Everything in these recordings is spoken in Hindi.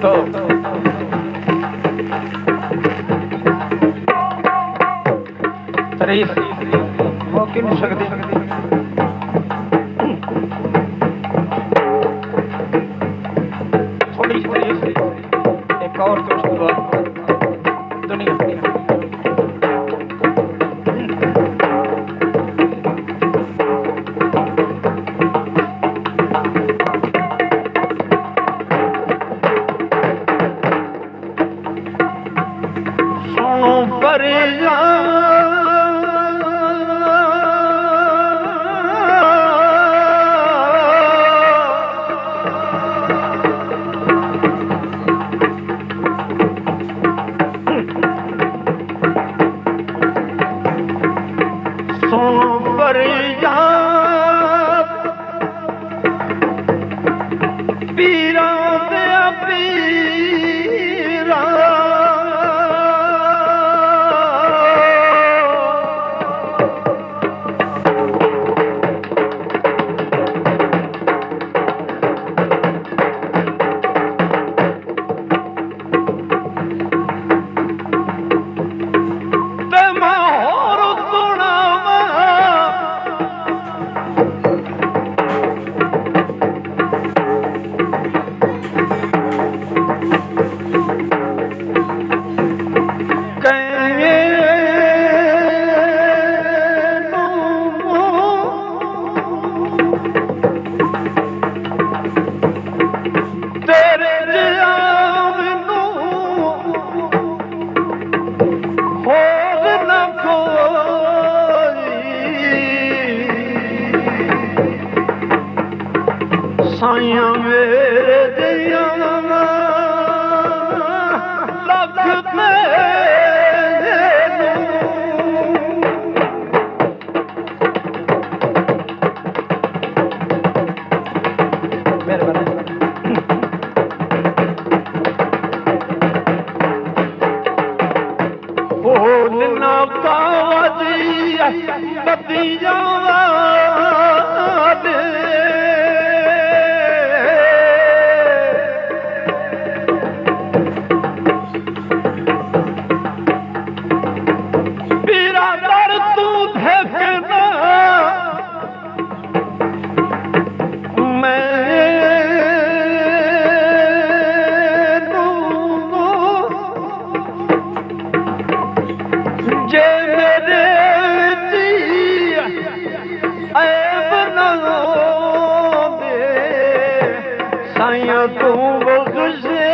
तो तारीफ हो कि नहीं सकती। थोड़ी तारीफ एक और तो उसके बाद दुनिया साइया मेरे दिया लख बोलना कावजिया बतिया साइया तू बख्शे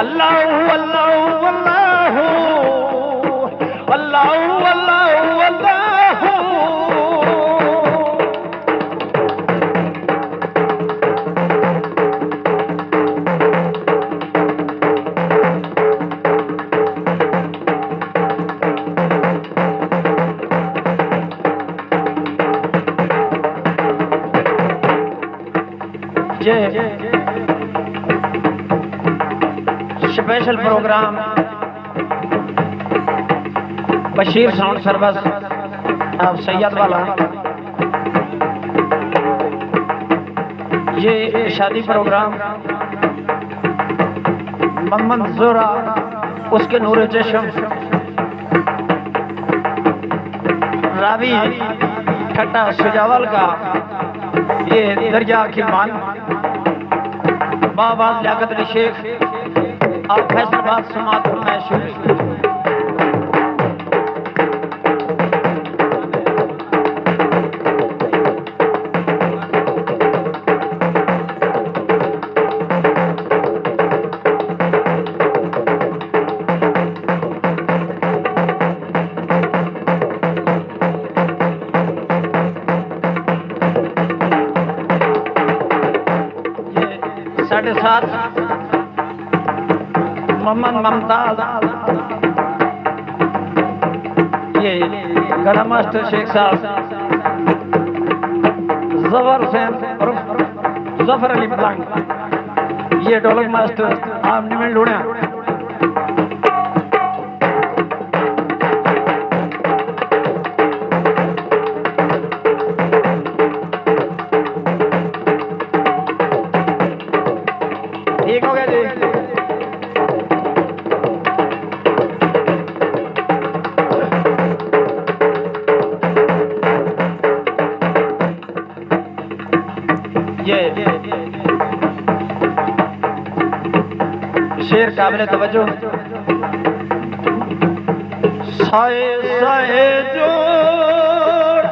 अल्लाह अल्लाह अल्लाह ये special program Bashir sound service अब सैयद वाला, ये शादी प्रोग्राम मोहम्मद जोरा उसके नूर चश्म रावी ठट्टा सुजावल का, ये दरिया की मान बाबा लियाकत अली शेख और फैसलाबाद समात फरमाइश। साढ़े सात मोहम्मद ममताज, ये गड़ा मास्टर शेख साहब, जफर हुसैन जफर अली पलंग, ये ढोलक मास्टर आप निमिल लुड़िया। ठीक हो गया जी। ये शेर काबिल तवज्जो। साए साए जोड़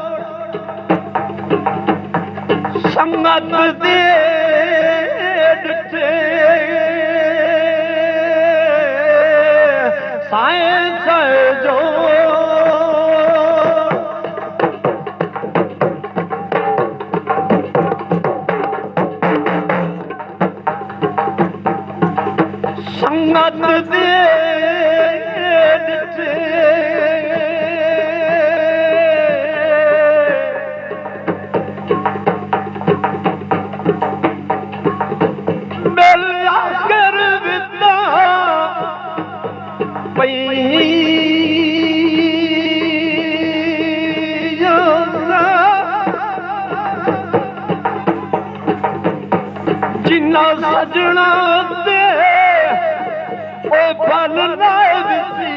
संगत दे साए साए जो संगत दे जिन्ना सजना दे ओ फल ना दे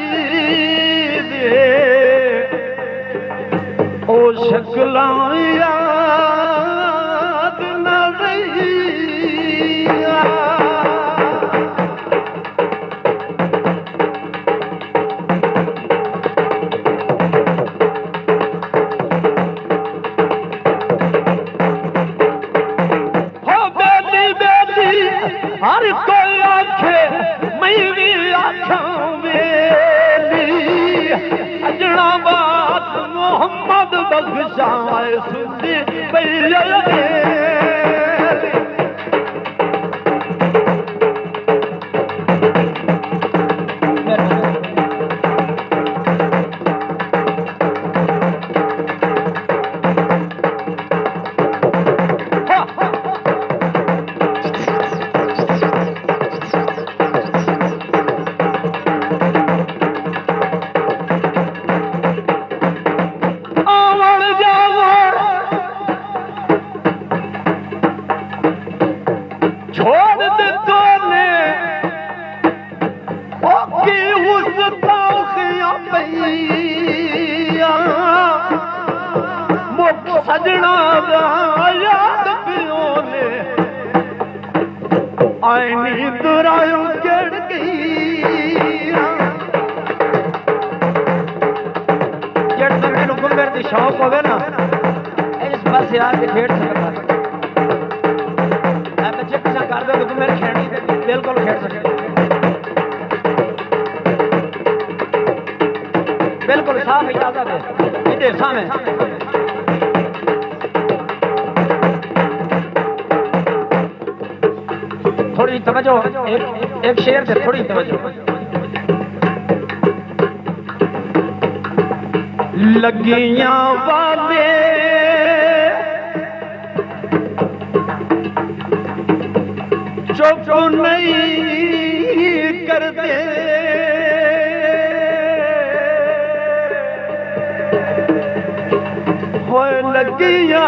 ओ शक्लां याद न रही। हर कोई आखे मैं भी आखा वेली, सजना बात मोहम्मद बख्शाए सुनती पई। छोड़ दे तूने ओके उस ताखिया पैया मुख सजना दा याद पियो ने आईनी दुरायो चढ़ गई। जड़ तो मैनू गुंबर दी शौक होवे ना इस पासे आके खेड़ सकदा कर दो तो मेरे खेलनी बिल्कुल खेल सके, बिल्कुल साफ इजाजत है इधर सामने। थोड़ी तवज्जो, एक शेर से थोड़ी तवज्जो। लगियां वाले चुप नहीं करते होए लगियां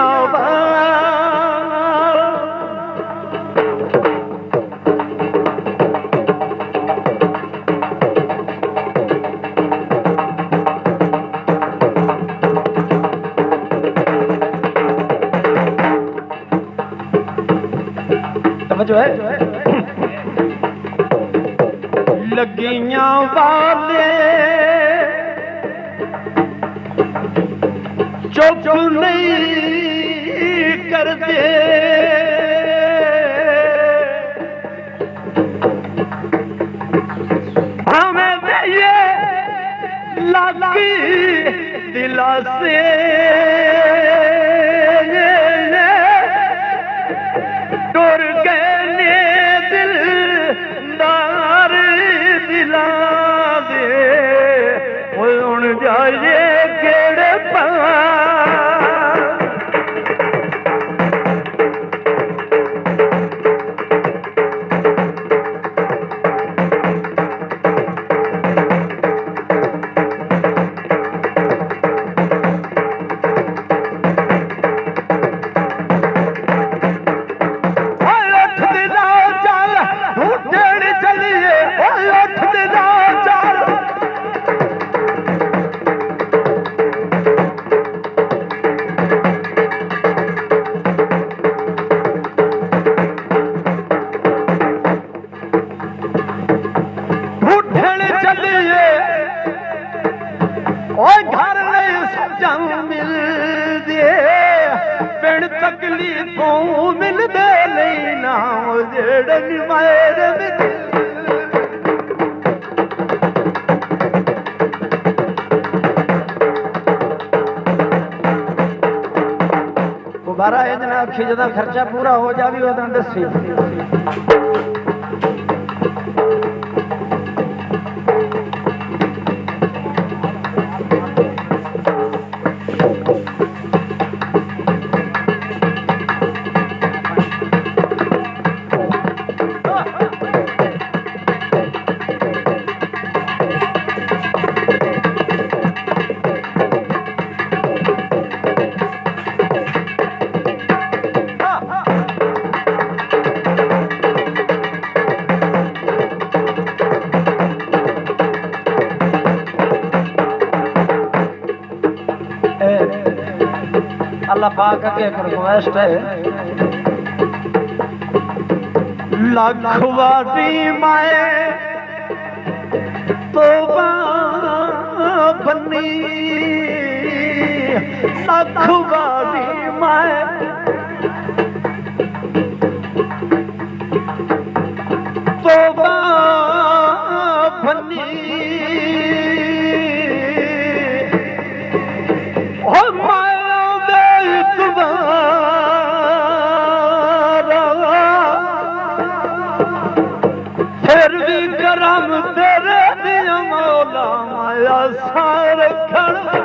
जो है लगियां वाले चुप नहीं करते हमें ये लगी दिला से टुर गए जाइए केड़े पिंड तकलीफों मिलदे नहीं ना जेड़न मायर गुब्बारा है जनाब खिजदा खर्चा पूरा हो जावी वो दसी अल्लाह पाक के रिक्वेस्ट है लखवारी माए तोबा बनी लखवारी माए तोबा बनी फिर भी करम तेरे दिया मौला माया सार खड़ा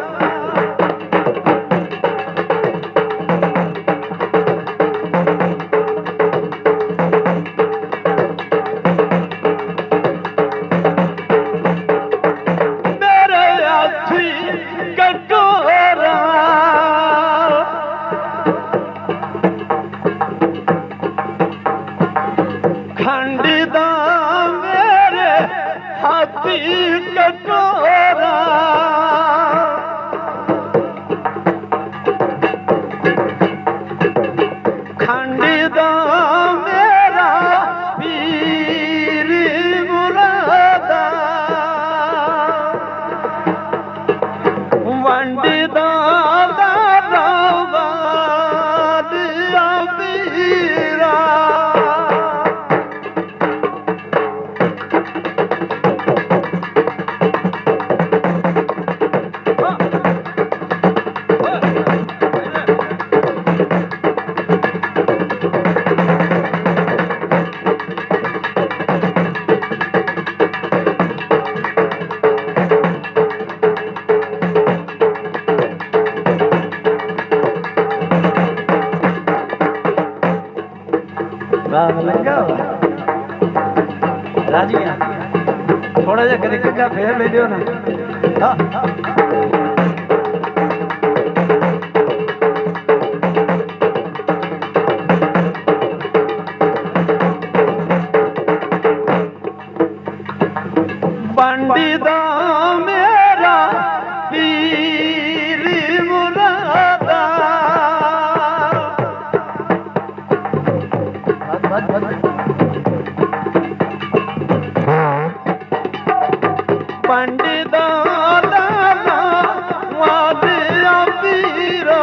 मेरे हाथी कटोरा खंडिदा हाथी कटोरा खंडिदा मेरा पीर मुरादा वंडिदा Vamos, legal. राजी हैं थोड़ा जा कदे कग्गा फेर ले दियो ना पंडिता मेरा पीर मुरादा पंडिता लाला वालिया पीरा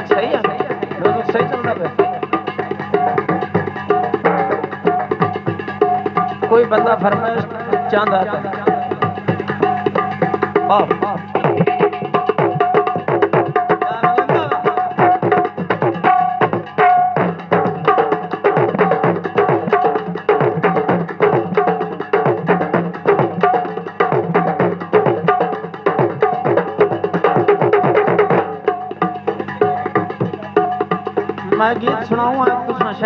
सही है म्यूजिक सही चल रहा है कोई बंदा फरमाइश चांदा वाह मैं गीत सुनाऊंगा कुछ